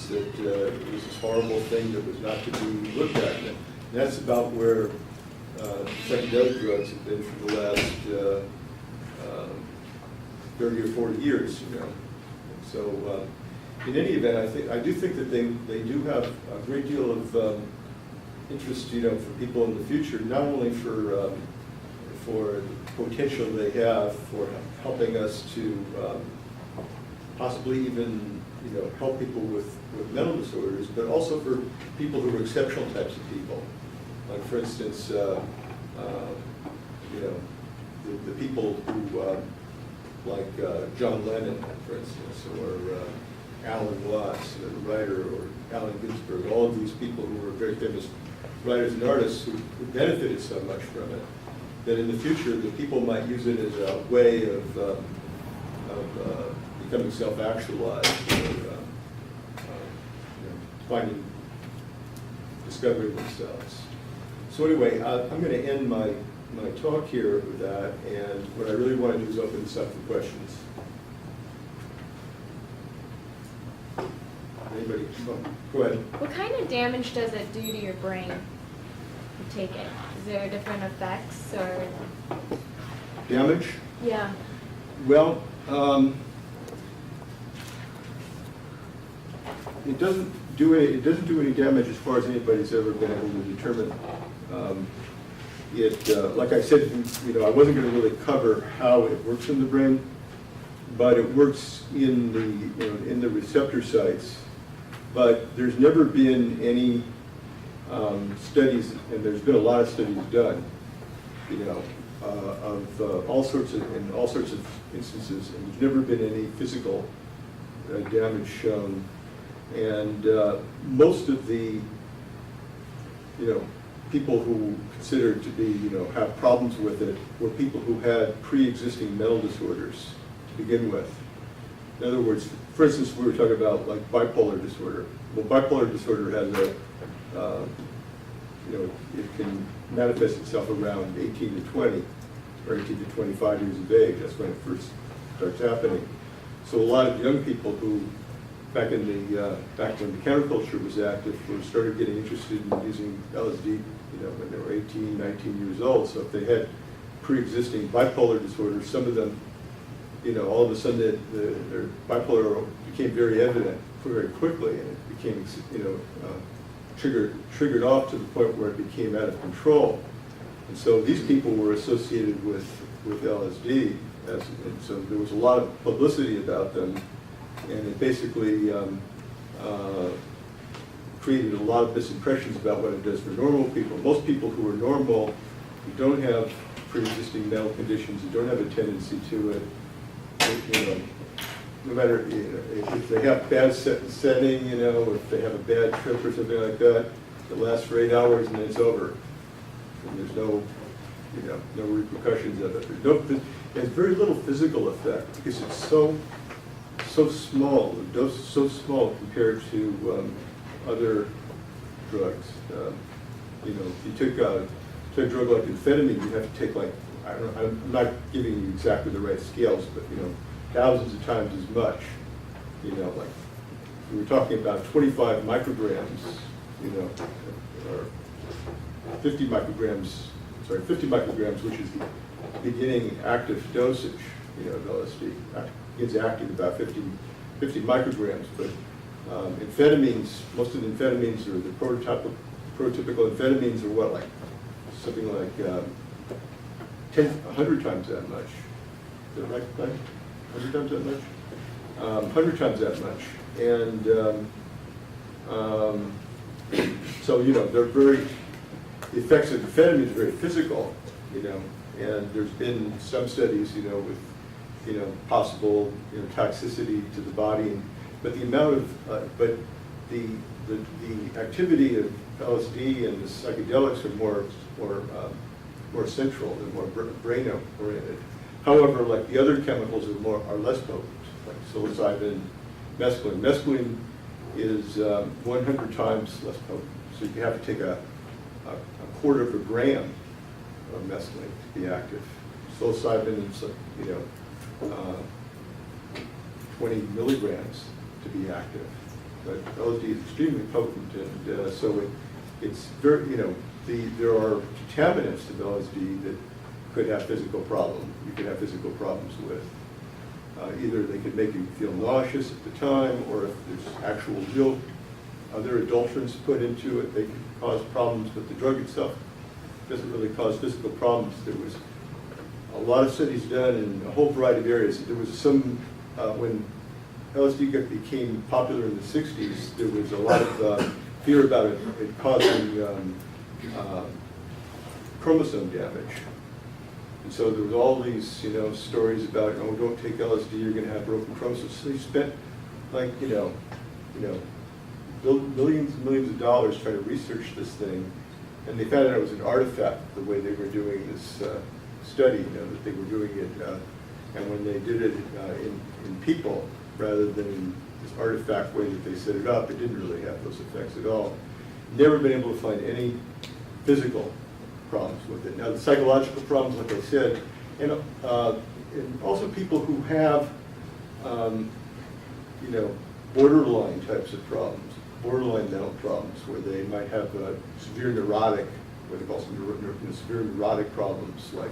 is that it was this horrible thing that was not to be looked at. And that's about where psychedelic drugs have been for the last 30 or 40 years, you know. And so in any event, I do think that they do have a great deal of interest, you know, for people in the future, not only for the potential they have for helping us to possibly even, you know, help people with mental disorders, but also for people who are exceptional types of people. Like, for instance, you know, the people who, like John Lennon, for instance, or Alan Watts, the writer, or Allen Ginsberg, all of these people who were very famous writers and artists who benefited so much from it, that in the future the people might use it as a way of becoming self-actualized, or you know, discovering themselves. So anyway, I'm going to end my talk here with that, and what I really want to do is open this up for questions. Anybody? Go ahead. What kind of damage does it do to your brain to take it? Is there different effects or? Damage? Yeah. Well, it doesn't do any damage as far as anybody's ever been able to determine. Like I said, you know, I wasn't going to really cover how it works in the brain, but it works in the, you know, in the receptor sites. But there's never been any studies, and there's been a lot of studies done, you know, of all sorts of instances, and there's never been any physical damage shown. And most of the, you know, people who considered to be, you know, have problems with it were people who had pre-existing mental disorders to begin with. In other words, for instance, we were talking about like bipolar disorder. Well, bipolar disorder has a, you know, it can manifest itself around 18 to 20, or 18 to 25 years of age. That's when it first starts happening. So a lot of young people who, back when the counterculture was active, started getting interested in using LSD, you know, when they were 18, 19 years old. So if they had pre-existing bipolar disorder, some of them, you know, all of a sudden their bipolar became very evident very quickly, and it became, you know, triggered off to the point where it became out of control. And so these people were associated with LSD, and so there was a lot of publicity about them, and it basically created a lot of misimpressions about what it does for normal people. Most people who are normal, who don't have pre-existing mental conditions, who don't have a tendency to it, you know, no matter, you know, if they have bad setting, you know, if they have a bad trip or something like that, it lasts for 8 hours and then it's over. And there's no, you know, no repercussions of it. It has very little physical effect because it's so small. The dose is so small compared to other drugs. You know, if you took a drug like amphetamine, you have to take, like, I don't know, I'm not giving you exactly the right scales, but, you know, thousands of times as much. You know, like, we were talking about 25 micrograms, you know, or 50 micrograms, which is the beginning active dosage, you know, of LSD. It's active about 50 micrograms, but amphetamines, most of the amphetamines, or the prototypical amphetamines are what, like, something like 100 times that much. Is that right, Glenn? 100 times that much? 100 times that much. And so, you know, they're very, the effects of amphetamines are very physical, you know, and there's been some studies, you know, with, you know, possible, you know, toxicity to the body, but the amount of, but the activity of LSD and the psychedelics are more central and more brain oriented. However, like the other chemicals are less potent, like psilocybin, mescaline. Mescaline is 100 times less potent, so you have to take a quarter of a gram of mescaline to be active. Psilocybin is, you know, 20 milligrams to be active. but LSD is extremely potent, and so it's very, there are contaminants of LSD that could have physical problems. You could have physical problems with. Either they could make you feel nauseous at the time, or if there's actual real other adulterants put into it, they can cause problems, but the drug itself doesn't really cause physical problems. There was a lot of studies done in a whole variety of areas. There was some, when LSD became popular in the 60s, there was a lot of fear about it causing chromosome damage. And so there was all these, stories about, oh, don't take LSD, you're going to have broken chromosomes. So they spent, like, millions and millions of dollars trying to research this thing, and they found out it was an artifact the way they were doing this study, that they were doing it, and when they did it in people rather than in this artifact way that they set it up, it didn't really have those effects at all. Never been able to find any physical problems with it. Now the psychological problems, like I said, and also people who have, borderline types of problems, borderline mental problems, where they might have severe neurotic, what they call severe neurotic problems, like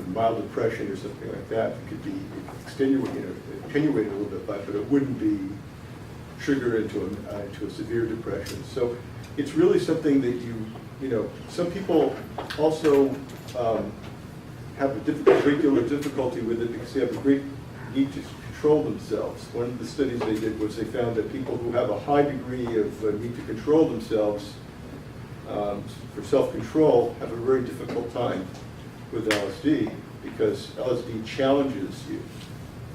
mild depression or something like that. It could be attenuated a little bit by, but it wouldn't be trigger into a severe depression. So it's really something that some people also have a regular difficulty with it because they have a great need to control themselves. One of the studies they did was they found that people who have a high degree of need to control themselves for self-control have a very difficult time with LSD because LSD challenges you.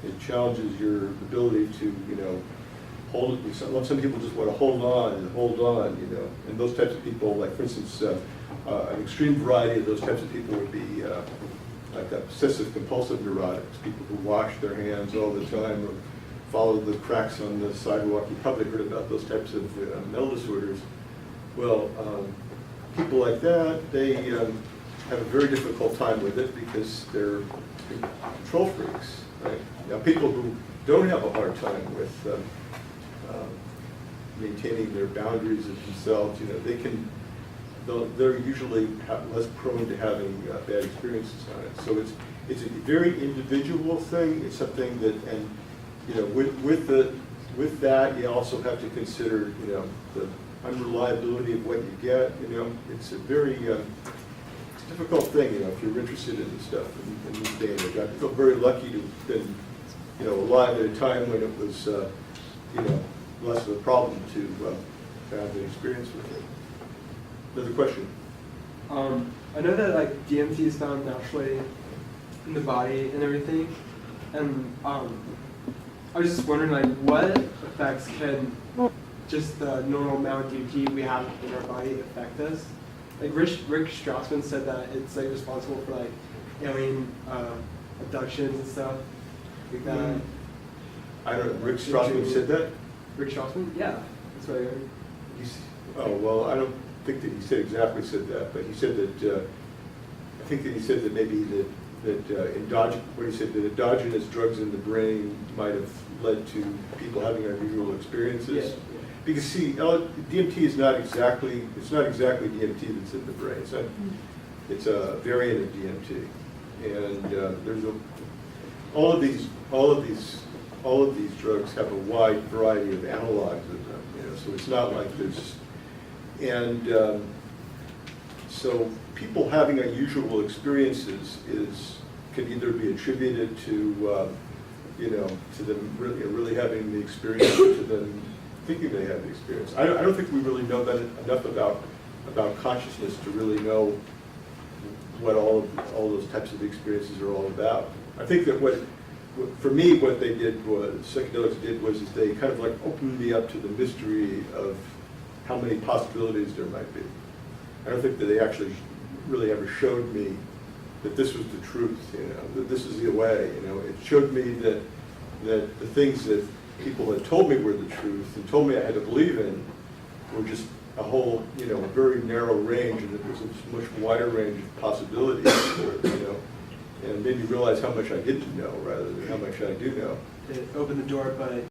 It challenges your ability to, hold it. Some people just want to hold on, and those types of people, like for instance, an extreme variety of those types of people would be like obsessive compulsive neurotics, people who wash their hands all the time or follow the cracks on the sidewalk. You probably heard about those types of mental disorders. Well, people like that, they have a very difficult time with it because they're control freaks, right? Now, people who don't have a hard time with maintaining their boundaries of themselves, they're usually less prone to having bad experiences on it. So it's a very individual thing. It's something that, and with that, you also have to consider, the unreliability of what you get. It's a very difficult thing. If you're interested in this stuff in this day and age. I feel very lucky to have been, alive at a time when it was, less of a problem to have an experience with it. Another question? I know that like DMT is found naturally in the body and everything, and I was just wondering like what effects can just the normal amount of DMT we have in our body affect us? Like Rick Strassman said that it's like responsible for like alien abductions and stuff like that. I don't know. Rick Strassman said that? Rick Strassman? Yeah, that's what I heard. Oh well, I don't think that he said that, but he said that I think that he said that maybe that endogenous drugs in the brain might have led to people having unusual experiences. Yeah. Because see, DMT is not exactly DMT that's in the brain. It's a variant of DMT, and there's all of these drugs have a wide variety of analogs of them. So it's not like there's, and so people having unusual experiences can either be attributed to to them really having the experience, or to them thinking they have the experience. I don't think we really know that enough about consciousness to really know what all those types of experiences are all about. I think that for me, what they did was, psychedelics did was is they kind of like opened me up to the mystery of how many possibilities there might be. I don't think that they actually really ever showed me that this was the truth, that this is the way. It showed me that the things that people had told me were the truth and told me I had to believe in were just a whole, a very narrow range, and that there's a much wider range of possibilities for it, and made me realize how much I didn't know rather than how much I do know. it opened the door, but